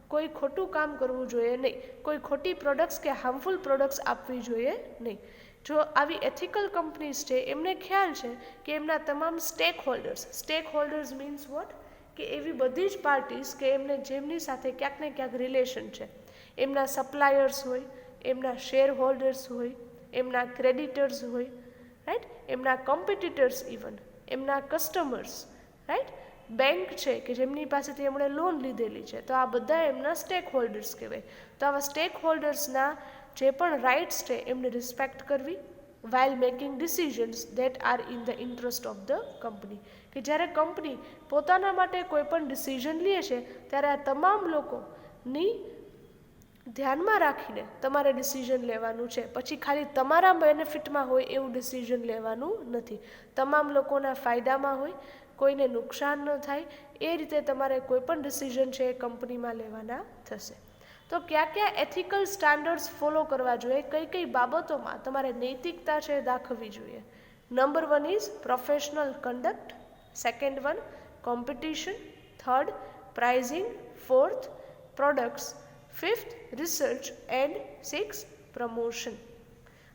કોઈ ખોટું કામ કરવું જોઈએ નહીં, કોઈ ખોટી પ્રોડક્ટ્સ કે હાર્મફુલ પ્રોડક્ટ્સ આપવી જોઈએ નહીં. જો આવી એથિકલ કંપનીઝ છે એમને ખ્યાલ છે કે એમના તમામ સ્ટેક હોલ્ડર્સ મીન્સ વોટ, કે એવી બધી જ પાર્ટીઝ કે એમને જેમની સાથે ક્યાંક ને ક્યાંક રિલેશન છે, એમના સપ્લાયર્સ હોય, એમના શેર હોલ્ડર્સ હોય, એમના ક્રેડિટર્સ હોય, રાઈટ, એમના કોમ્પિટિટર્સ, ઇવન એમના કસ્ટમર્સ, રાઈટ, બેંક છે કે જેમની પાસેથી એમણે લોન લીધેલી છે, તો આ બધા એમના સ્ટેક હોલ્ડર્સ કહેવાય. તો આવા સ્ટેક હોલ્ડર્સના જે પણ રાઇટ્સ છે એમને રિસ્પેક્ટ કરવી while making decisions that are in the interest of the company. કે જ્યારે કંપની પોતાના માટે કોઈ પણ ડિસિઝન લે છે ત્યારે આ તમામ લોકોની ધ્યાનમાં રાખીને તમારે ડિસિઝન લેવાનું છે. પછી ખાલી તમારા બેનિફિટમાં હોય એવું ડિસિઝન લેવાનું નથી, તમામ લોકોના ફાયદામાં હોય, કોઈને નુકસાન ન થાય એ રીતે તમારે કોઈ પણ ડિસિઝન છે એ કંપનીમાં લેવાના થશે. તો કયા કયા એથિકલ સ્ટાન્ડર્ડ્સ ફોલો કરવા જોઈએ, કઈ કઈ બાબતોમાં તમારે નૈતિકતા છે દાખવવી જોઈએ. Number 1 is professional conduct, second 1 competition, third pricing, fourth products, fifth research and 6 promotion.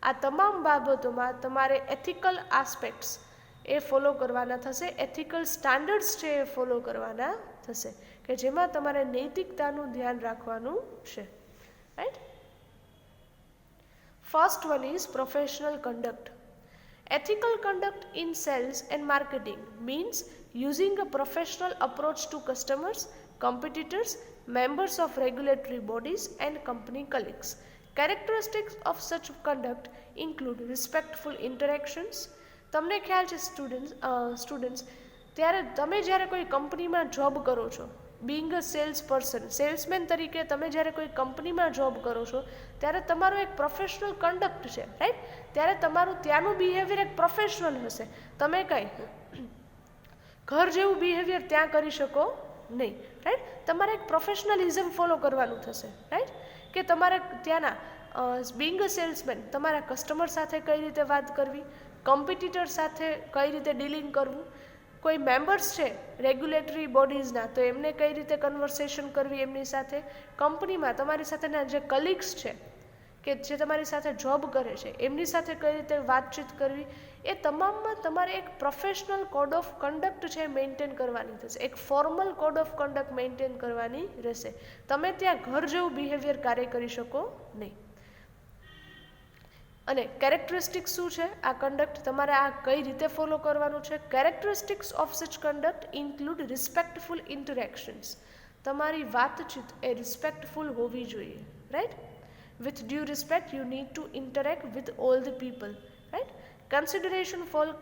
આ તમામ બાબતોમાં તમારે એથિકલ આસ્પેક્ટ્સ એ ફોલો કરવાના થશે, એથિકલ સ્ટાન્ડર્ડ્સ છે એ ફોલો કરવાના થશે, કે જેમાં તમારે નૈતિકતાનું ધ્યાન રાખવાનું છે, right. First one is professional conduct. Ethical conduct in sales and marketing means using a professional approach to customers, competitors, members of regulatory bodies and company colleagues. Characteristics of such conduct include respectful interactions. તમને ખ્યાલ છે સ્ટુડન્ટ્સ, ત્યારે તમે જ્યારે કોઈ કંપનીમાં જોબ કરો છો, being a sales person, salesman તરીકે તમે જ્યારે કોઈ કંપનીમાં જોબ કરો છો ત્યારે તમારો એક પ્રોફેશનલ કન્ડક્ટ છે, રાઈટ. ત્યારે તમારું ત્યાંનું બિહેવિયર એક પ્રોફેશનલ હશે. તમે કંઈ ઘર જેવું બિહેવિયર ત્યાં કરી શકો નહીં, રાઈટ. તમારે એક પ્રોફેશનલિઝમ ફોલો કરવાનું થશે, રાઈટ, કે તમારે ત્યાંના બિંગ અ સેલ્સમેન તમારા કસ્ટમર સાથે કઈ રીતે વાત કરવી, કોમ્પિટિટર સાથે કઈ રીતે ડીલિંગ કરવું, કોઈ મેમ્બર્સ છે રેગ્યુલેટરી બોડીઝના તો એમને કઈ રીતે કન્વર્સેશન કરવી એમની સાથે, કંપનીમાં તમારી સાથેના જે કલીગ્સ છે કે જે તમારી સાથે જોબ કરે છે એમની સાથે કઈ રીતે વાતચીત કરવી, એ તમામમાં તમારે એક પ્રોફેશનલ કોડ ઓફ કન્ડક્ટ છે મેન્ટેન કરવાની થશે, એક formal code of conduct maintain કરવાની રહેશે. તમે ત્યાં ઘર જેવું બિહેવિયર કાર્ય કરી શકો નહીં. અને કેરેક્ટરિસ્ટિક્સ શું છે આ કન્ડક્ટ, તમારે આ કઈ રીતે ફોલો કરવાનું છે. Characteristics of such conduct include respectful interactions. તમારી વાતચીત એ રિસ્પેક્ટફુલ હોવી જોઈએ, right. With due respect you need to interact with all the people, right. Consideration for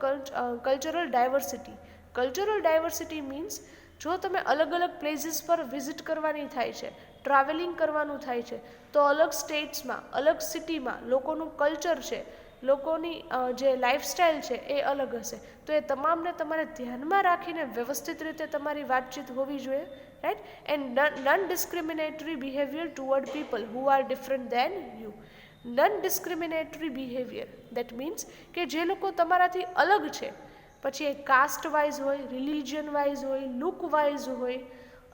cultural diversity. Cultural diversity means જો તમે અલગ અલગ પ્લેસીસ પર વિઝિટ કરવાની થાય છે, ટ્રાવેલિંગ કરવાનું થાય છે, તો અલગ સ્ટેટ્સમાં, અલગ સિટીમાં લોકોનું કલ્ચર છે, લોકોની જે લાઈફસ્ટાઈલ છે એ અલગ હશે. તો એ તમામને તમારે ધ્યાનમાં રાખીને વ્યવસ્થિત રીતે તમારી વાતચીત હોવી જોઈએ, right. And non discriminatory behaviour toward people who are different than you. Non discriminatory behaviour that means કે જે લોકો તમારાથી અલગ છે, પછી એ કાસ્ટ વાઇઝ હોય, રિલિજન વાઇઝ હોય, લુક વાઇઝ હોય,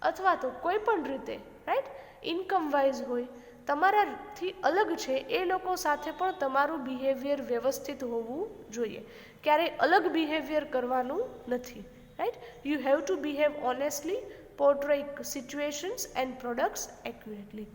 અથવા તો કોઈ પણ રીતે, રાઈટ, ઇન્કમ વાઇઝ હોય, તમારાથી અલગ છે એ લોકો સાથે પણ તમારું બિહેવિયર વ્યવસ્થિત હોવું જોઈએ. ક્યારેય અલગ બિહેવિયર કરવાનું નથી, right. You have to behave honestly, portray situations and products accurately.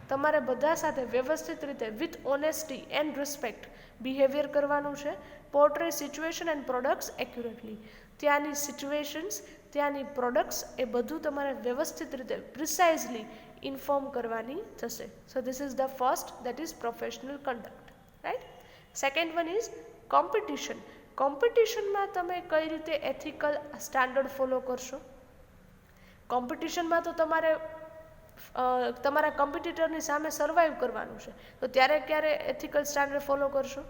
તમારે બધા સાથે વ્યવસ્થિત રીતે with honesty and respect behaviour કરવાનું છે. Portray situation and products accurately. ત્યાંની સિચ્યુએશન્સ, ત્યાંની પ્રોડક્ટ્સ એ બધું તમારે વ્યવસ્થિત રીતે પ્રિસાઇઝલી ઇન્ફોર્મ કરવાની થશે. So this is the first, that is professional conduct, right. Second one is competition. કોમ્પિટિશનમાં તમે કઈ રીતે એથિકલ સ્ટાન્ડર્ડ ફોલો કરશો? કોમ્પિટિશનમાં તો તમારે તમારા કોમ્પિટિટરની સામે સર્વાઈવ કરવાનું છે, તો ત્યારે ક્યારે એથિકલ સ્ટાન્ડર્ડ ફોલો કરશો?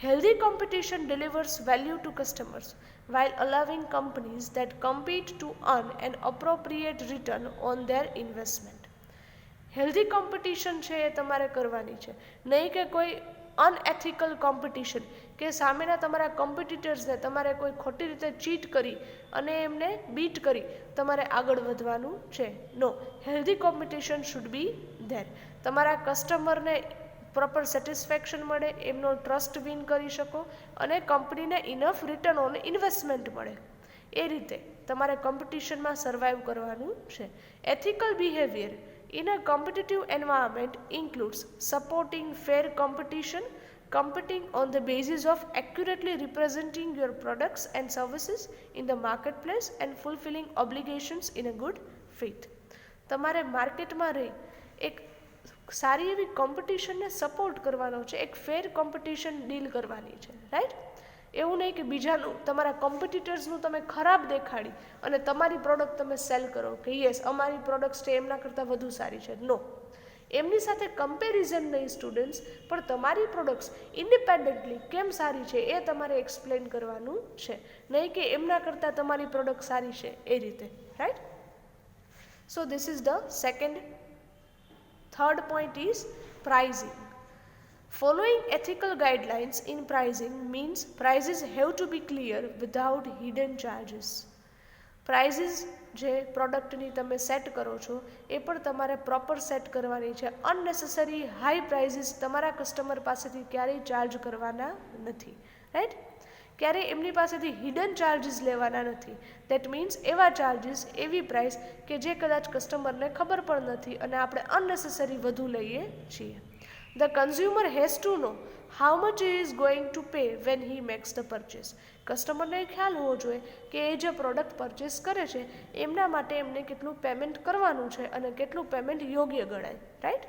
Healthy competition delivers value to customers while allowing companies that compete to earn an appropriate return on their investment. Healthy competition છે એ તમારે કરવાની છે, નહીં કે કોઈ અનએથિકલ કોમ્પિટિશન કે સામેના તમારા કોમ્પિટિટર્સને તમારે કોઈ ખોટી રીતે ચીટ કરી અને એમને બીટ કરી તમારે આગળ વધવાનું છે. No, healthy competition should be there. તમારા કસ્ટમરને પ્રોપર સેટિસ્ફેક્શન મળે, એમનો ટ્રસ્ટ વિન કરી શકો અને કંપનીને ઇનફ રિટર્ન ઓન ઇન્વેસ્ટમેન્ટ મળે. એ રીતે તમારે કોમ્પિટિશનમાં સર્વાઈવ કરવાનું છે. Ethical behaviour in a competitive environment includes supporting fair competition, competing on the basis of accurately representing your products and services in the marketplace and fulfilling obligations in a good faith. તમારે માર્કેટમાં રહી એક સારી એવી કોમ્પિટિશનને સપોર્ટ કરવાનો છે, એક ફેર કોમ્પિટિશન ડીલ કરવાની છે, રાઈટ. એવું નહીં કે બીજાનું, તમારા કોમ્પિટિટર્સનું તમે ખરાબ દેખાડી અને તમારી પ્રોડક્ટ તમે સેલ કરો કે યસ અમારી પ્રોડક્ટ છે એમના કરતાં વધુ સારી છે. નો, એમની સાથે કમ્પેરિઝન નહીં સ્ટુડન્ટ્સ, પણ તમારી પ્રોડક્ટ્સ ઇન્ડિપેન્ડન્ટલી કેમ સારી છે એ તમારે એક્સપ્લેન કરવાનું છે, નહીં કે એમના કરતાં તમારી પ્રોડક્ટ સારી છે એ રીતે, right. So this is the second. Third point is pricing. Following ethical guidelines in pricing means prices have to be clear without hidden charges. Prices જે પ્રોડક્ટની તમે સેટ કરો છો એ પણ તમારે પ્રોપર સેટ કરવાની છે. અનનેસેસરી હાઈ પ્રાઇઝીસ તમારા કસ્ટમર પાસેથી ક્યારેય ચાર્જ કરવાના નથી, રાઈટ. ક્યારેય એમની પાસેથી હિડન ચાર્જીસ લેવાના નથી. દેટ મીન્સ એવા ચાર્જીસ, એવી પ્રાઇસ કે જે કદાચ કસ્ટમરને ખબર પણ નથી અને આપણે અનનેસેસરી વધુ લઈએ છીએ. The consumer has to know how much he is going to pay when he makes the purchase. કસ્ટમરને ખ્યાલ હોવો જોઈએ કે એ જે પ્રોડક્ટ પરચેસ કરે છે એમના માટે એમને કેટલું પેમેન્ટ કરવાનું છે અને કેટલું પેમેન્ટ યોગ્ય ગણાય, right.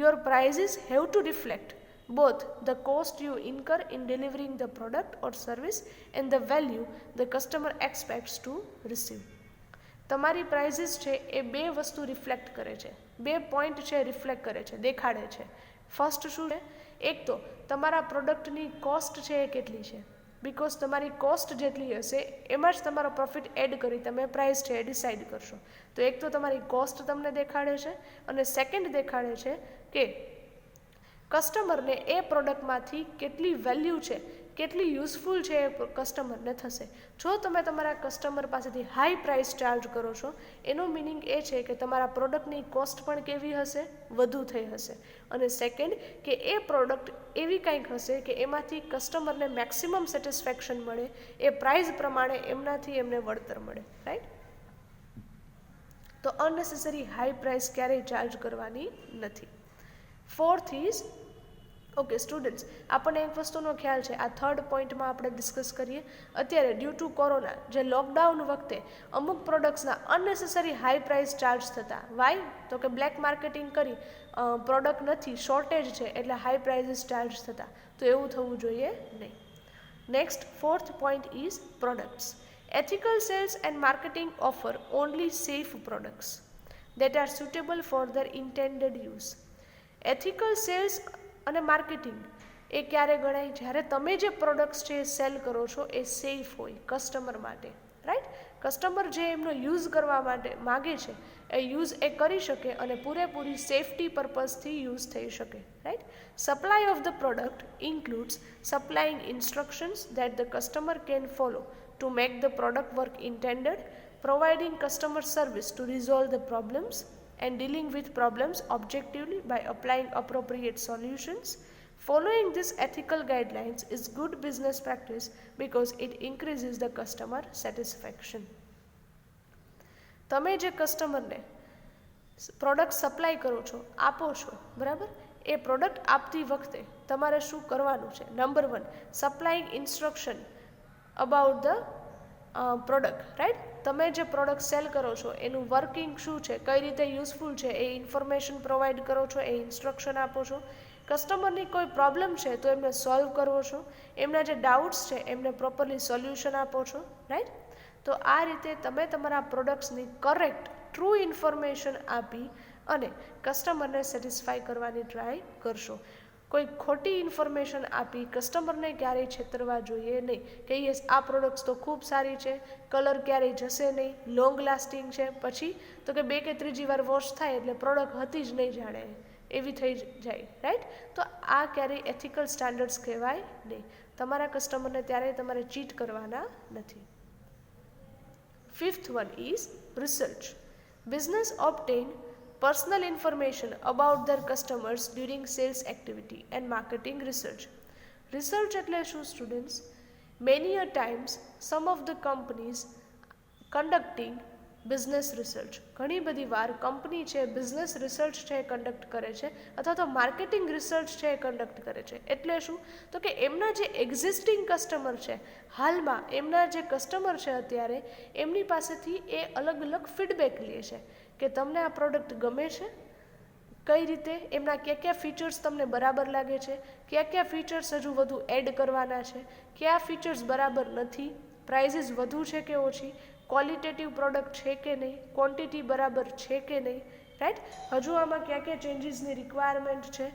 Your prices have to reflect both the cost you incur in delivering the product or service and the value the customer expects to receive. તમારી પ્રાઇઝીસ છે એ બે વસ્તુ રિફ્લેક્ટ કરે છે, બે પોઈન્ટ છે રિફ્લેક્ટ કરે છે, દેખાડે છે. ફર્સ્ટ શું છે? એક તો તમારા પ્રોડક્ટની કોસ્ટ છે એ કેટલી છે, બિકોઝ તમારી કોસ્ટ જેટલી હશે એમાં જ તમારો પ્રોફિટ એડ કરી તમે પ્રાઇસ છે એ ડિસાઇડ કરશો. તો એક તો તમારી કોસ્ટ તમને દેખાડે છે અને સેકન્ડ દેખાડે છે કે કસ્ટમરને એ પ્રોડક્ટમાંથી કેટલી વેલ્યુ છે, કેટલી યુઝફુલ છે એ કસ્ટમરને થશે. જો તમે તમારા કસ્ટમર પાસેથી હાઈ પ્રાઇસ ચાર્જ કરો છો એનો મિનિંગ એ છે કે તમારા પ્રોડક્ટની કોસ્ટ પણ કેવી હશે? વધુ થઈ હશે. અને સેકન્ડ કે એ પ્રોડક્ટ એવી કંઈક હશે કે એમાંથી કસ્ટમરને મેક્સિમમ સેટિસ્ફેક્શન મળે, એ પ્રાઇસ પ્રમાણે એમનાથી એમને વળતર મળે, રાઈટ. તો અનનેસેસરી હાઈ પ્રાઇસ ક્યારેય ચાર્જ કરવાની નથી. ફોર્થ ઇઝ, ઓકે સ્ટુડન્ટ્સ, આપણને એક વસ્તુનો ખ્યાલ છે, આ થર્ડ પોઈન્ટમાં આપણે ડિસ્કસ કરીએ. અત્યારે ડ્યુ ટુ કોરોના, જે લોકડાઉન વખતે અમુક પ્રોડક્ટ્સના અનનેસેસરી હાઈ પ્રાઇસ ચાર્જ થતા. વાય? તો કે બ્લેક માર્કેટિંગ કરી પ્રોડક્ટ નથી, શોર્ટેજ છે એટલે હાઈ પ્રાઇઝીસ ચાર્જ થતા. તો એવું થવું જોઈએ નહીં. Next fourth point is products. Ethical sales and marketing offer only safe products that are suitable for their intended use. Ethical sales અને માર્કેટિંગ એ ક્યારે ગણાય? જ્યારે તમે જે પ્રોડક્ટ્સ છે એ સેલ કરો છો એ સેફ હોય કસ્ટમર માટે, રાઈટ. કસ્ટમર જે એમનો યુઝ કરવા માટે માગે છે એ યુઝ એ કરી શકે અને પૂરેપૂરી સેફટી પર્પઝથી યુઝ થઈ શકે, right. Supply of the product includes supplying instructions that the customer can follow to make the product work intended, providing customer service to resolve the problems and dealing with problems objectively by applying appropriate solutions, Following this ethical guidelines is good business practice because it increases the customer satisfaction. તમે જે કસ્ટમરને પ્રોડક્ટ સપ્લાય કરો છો, આપો છો, બરાબર, એ પ્રોડક્ટ આપતી વખતે તમારે શું કરવાનું છે? Number 1, supplying instruction about the product, right? તમે જે પ્રોડક્ટ સેલ કરો છો એનું વર્કિંગ શું છે, કઈ રીતે યુઝફુલ છે, એ ઇન્ફોર્મેશન પ્રોવાઈડ કરો છો, એ ઇન્સ્ટ્રક્શન આપો છો. કસ્ટમરની કોઈ પ્રોબ્લેમ છે તો એમને સોલ્વ કરવો છો, એમના જે ડાઉટ્સ છે એમને પ્રોપરલી સોલ્યુશન આપો છો, રાઈટ? તો આ રીતે તમે તમારા પ્રોડક્ટ્સની કરેક્ટ ટ્રુ ઇન્ફોર્મેશન આપી અને કસ્ટમરને સેટિસ્ફાય કરવાની ટ્રાય કરશો. કોઈ ખોટી ઇન્ફોર્મેશન આપી કસ્ટમરને ક્યારેય છેતરવા જોઈએ નહીં, કે યસ આ પ્રોડક્ટ્સ તો ખૂબ સારી છે, કલર ક્યારેય જશે નહીં, લોંગ લાસ્ટિંગ છે, પછી તો કે 2 કે 3જી વાર વોશ થાય એટલે પ્રોડક્ટ હતી જ નહીં જાણે એવી થઈ જાય, રાઈટ? તો આ ક્યારેય એથિકલ સ્ટાન્ડર્ડ્સ કહેવાય નહીં. તમારા કસ્ટમરને ત્યારે તમારે ચીટ કરવાના નથી. 5th one is research. Business obtain personal information about their customers during sales activity and marketing research. Research એટલે શું students? Many a times some of the companies conducting business research. ઘણી બધી વાર કંપની છે બિઝનેસ રિસર્ચ છે એ કન્ડક્ટ કરે છે, અથવા તો માર્કેટિંગ રિસર્ચ છે એ કન્ડક્ટ કરે છે. એટલે શું? તો કે એમના જે એક્ઝિસ્ટિંગ કસ્ટમર છે, હાલમાં એમના જે કસ્ટમર છે અત્યારે, એમની પાસેથી એ અલગ અલગ ફીડબેક લે છે કે તમને આ પ્રોડક્ટ ગમે છે, કઈ રીતે, એમના કયા ફીચર્સ તમને બરાબર લાગે છે, કયા ફીચર્સ હજુ વધુ એડ કરવાના છે, કયા ફીચર્સ બરાબર નથી, પ્રાઇઝીસ વધુ છે કે ઓછી, ક્વોલિટેટિવ પ્રોડક્ટ છે કે નહીં, ક્વોન્ટિટી બરાબર છે કે નહીં, રાઈટ? હજુ આમાં કયા ચેન્જીસની રિક્વાયરમેન્ટ છે,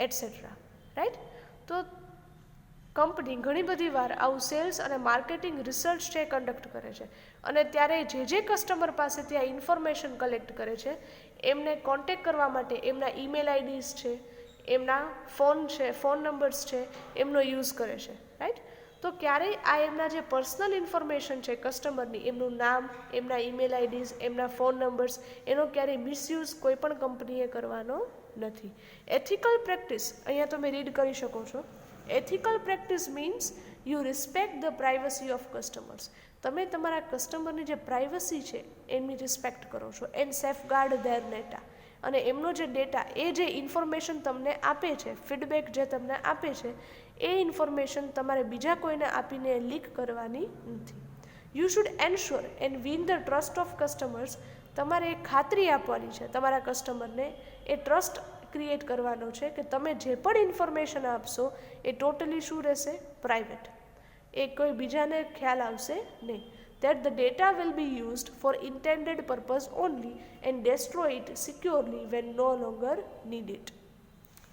એટસેટ્રા, રાઈટ? તો કંપની ઘણી બધી વાર આવું સેલ્સ અને માર્કેટિંગ રિસર્ચ છે કન્ડક્ટ કરે છે, અને ત્યારે જે કસ્ટમર પાસેથી આ ઇન્ફોર્મેશન કલેક્ટ કરે છે એમને કોન્ટેક્ટ કરવા માટે એમના ઈમેલ આઈડીઝ છે, એમના ફોન નંબર્સ છે, એમનો યુઝ કરે છે, રાઈટ? તો ક્યારેય આ એમના જે પર્સનલ ઇન્ફોર્મેશન છે કસ્ટમરની, એમનું નામ, એમના ઈમેલ આઈડીઝ, એમના ફોન નંબર્સ, એનો ક્યારેય મિસયુઝ કોઈ પણ કંપનીએ કરવાનો નથી. એથિકલ પ્રેક્ટિસ અહીંયા તમે રીડ કરી શકો છો. Ethical practice means you respect the privacy of customers. તમે તમારા કસ્ટમરની જે પ્રાઇવસી છે એમની રિસ્પેક્ટ કરો છો, એન્ડ સેફગાર્ડ ધેર ડેટા. અને એમનો જે ડેટા, એ જે ઇન્ફોર્મેશન તમને આપે છે, ફીડબેક જે તમને આપે છે, એ ઇન્ફોર્મેશન તમારે બીજા કોઈને આપીને લીક કરવાની નથી. You should ensure and win the trust of customers. તમારે એ ખાતરી આપવાની છે તમારા કસ્ટમરને, એ ટ્રસ્ટ ક્રિએટ કરવાનો છે કે તમે જે પણ ઇન્ફોર્મેશન આપશો એ ટોટલી શું રહેશે? પ્રાઇવેટ. એ કોઈ બીજાને ખ્યાલ આવશે નહીં. That the data will be used for intended purpose only and destroy it securely when no longer needed.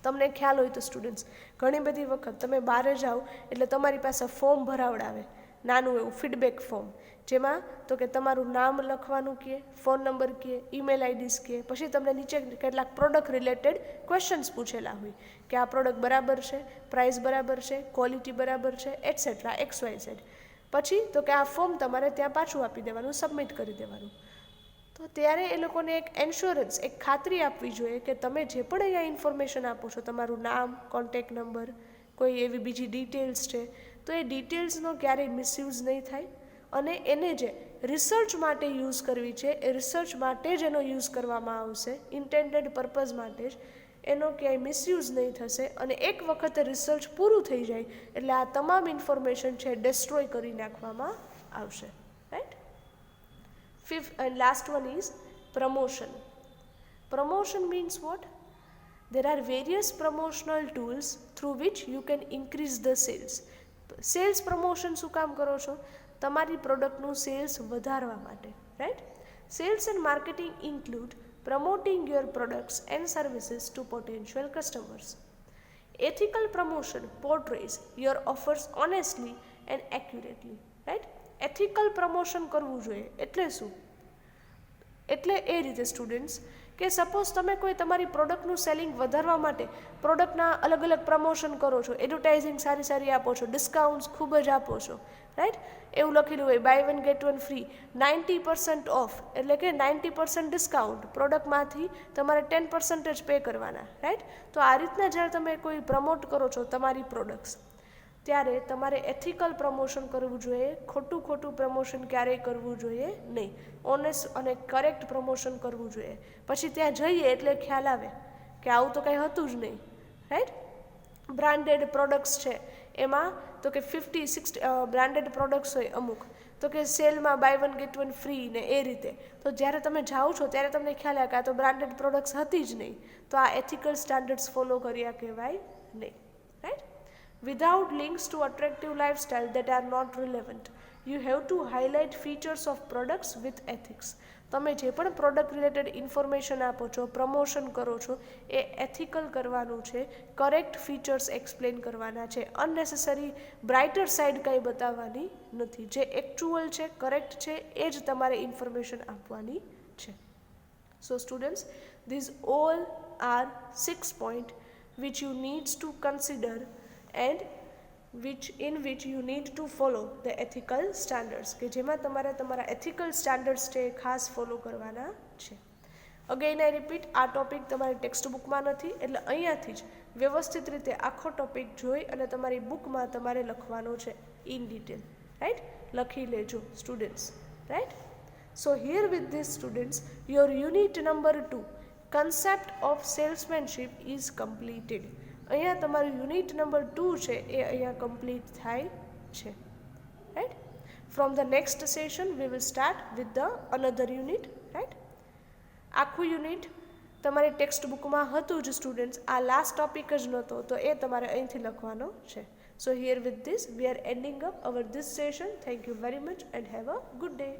તમને ખ્યાલ હોય તો સ્ટુડન્ટ્સ, ઘણી બધી વખત તમે બહાર જાઓ એટલે તમારી પાસે ફોર્મ ભરાવડાવે, નાનું એવું ફીડબેક ફોર્મ, જેમાં તો કે તમારું નામ લખવાનું કહે, ફોન નંબર કહે, ઈમેલ આઈડીસ કહે, પછી તમને નીચે કેટલાક પ્રોડક્ટ રિલેટેડ ક્વેશ્ચન્સ પૂછેલા હોય કે આ પ્રોડક્ટ બરાબર છે, પ્રાઇસ બરાબર છે, ક્વોલિટી બરાબર છે, એટસેટ્રા XYZ. પછી તો કે આ ફોર્મ તમારે ત્યાં પાછું આપી દેવાનું, સબમિટ કરી દેવાનું. તો ત્યારે એ લોકોને એક એન્શ્યોરન્સ, એક ખાતરી આપવી જોઈએ કે તમે જે પણ અહીંયા ઇન્ફોર્મેશન આપો છો, તમારું નામ, કોન્ટેક્ટ નંબર, કોઈ એવી બીજી ડિટેલ્સ છે, તો એ ડિટેલ્સનો ક્યારેય મિસયુઝ નહીં થાય, અને એને જે રિસર્ચ માટે યુઝ કરવી છે એ રિસર્ચ માટે જ એનો યુઝ કરવામાં આવશે, ઇન્ટેન્ડેડ પર્પઝ માટે જ, એનો ક્યાંય મિસયુઝ નહીં થશે. અને એક વખતે રિસર્ચ પૂરું થઈ જાય એટલે આ તમામ ઇન્ફોર્મેશન છે ડેસ્ટ્રોય કરી નાખવામાં આવશે, right? 5th and last one is promotion. Promotion means what? There are various promotional tools through which you can increase the sales. Sales promotion શું કામ કરો છો? તમારી પ્રોડક્ટનું સેલ્સ વધારવા માટે, right? Sales and marketing include promoting your products and services to potential customers. Ethical promotion portrays your offers honestly and accurately, right? Ethical promotion કરવું જોઈએ એટલે શું? એટલે એ રીતે સ્ટુડન્ટ્સ કે સપોઝ તમે કોઈ તમારી પ્રોડક્ટનું સેલિંગ વધારવા માટે પ્રોડક્ટના અલગ અલગ પ્રમોશન કરો છો, એડવર્ટાઇઝિંગ સારી સારી આપો છો, ડિસ્કાઉન્ટ્સ ખૂબ જ આપો છો, રાઈટ. એવું લખેલું હોય buy one get one free, 90% off, એટલે કે 90% ડિસ્કાઉન્ટ, પ્રોડક્ટમાંથી તમારે 10% જ પે કરવાના, રાઈટ. તો આ રીતના જ્યારે તમે કોઈ પ્રમોટ કરો છો તમારી પ્રોડક્ટ્સ, ત્યારે તમારે એથિકલ પ્રમોશન કરવું જોઈએ, ખોટું પ્રમોશન ક્યારેય કરવું જોઈએ નહીં, ઓનેસ્ટ અને કરેક્ટ પ્રમોશન કરવું જોઈએ. પછી ત્યાં જઈએ એટલે ખ્યાલ આવે કે આવું તો કંઈ હતું જ નહીં, રાઈટ. બ્રાન્ડેડ પ્રોડક્ટ્સ છે એમાં તો કે 50-60 બ્રાન્ડેડ પ્રોડક્ટ્સ હોય અમુક, તો કે સેલમાં buy one get one free ને એ રીતે. તો જ્યારે તમે જાઓ છો ત્યારે તમને ખ્યાલ આવે કે આ તો બ્રાન્ડેડ પ્રોડક્ટ્સ હતી જ નહીં, તો આ એથિકલ સ્ટાન્ડર્ડ્સ ફોલો કર્યા કહેવાય નહીં, right. Without links to attractive lifestyle that are not relevant, you have to highlight features of products with ethics. તમે જે પણ પ્રોડક્ટ રિલેટેડ ઇન્ફોર્મેશન આપો છો, પ્રમોશન કરો છો, એ એથિકલ કરવાનું છે, કરેક્ટ ફીચર્સ એક્સપ્લેન કરવાના છે, અનનેસેસરી બ્રાઇટર સાઇડ કંઈ બતાવવાની નથી. જે એકચ્યુઅલ છે, કરેક્ટ છે, એ જ તમારે ઇન્ફોર્મેશન આપવાની છે. સો students, these all are 6 points which you need to consider and in which you need to follow the ethical standards, કે જેમાં તમારે તમારા ethical standards છે ખાસ ફોલો કરવાના છે. અગેન આઈ રિપીટ, આ ટોપિક તમારી ટેક્સ્ટ બુકમાં નથી, એટલે અહીંયાથી જ વ્યવસ્થિત રીતે આખો ટોપિક જોઈ અને તમારી બુકમાં તમારે લખવાનો છે ઇન ડિટેલ, રાઈટ. લખી લેજો students, right. So here with this students, your unit number 2 concept of salesmanship is completed. અહીંયા તમારું યુનિટ નંબર 2 છે એ અહીંયા કમ્પ્લીટ થાય છે, right. From the next session we will start with the another unit, right. આખું યુનિટ તમારી ટેક્સ્ટ બુકમાં હતું જ સ્ટુડન્ટ્સ, આ લાસ્ટ ટોપિક જ નહોતો, તો એ તમારે અહીંથી લખવાનો છે. So here with this we are ending up our this session. Thank you very much and have a good day.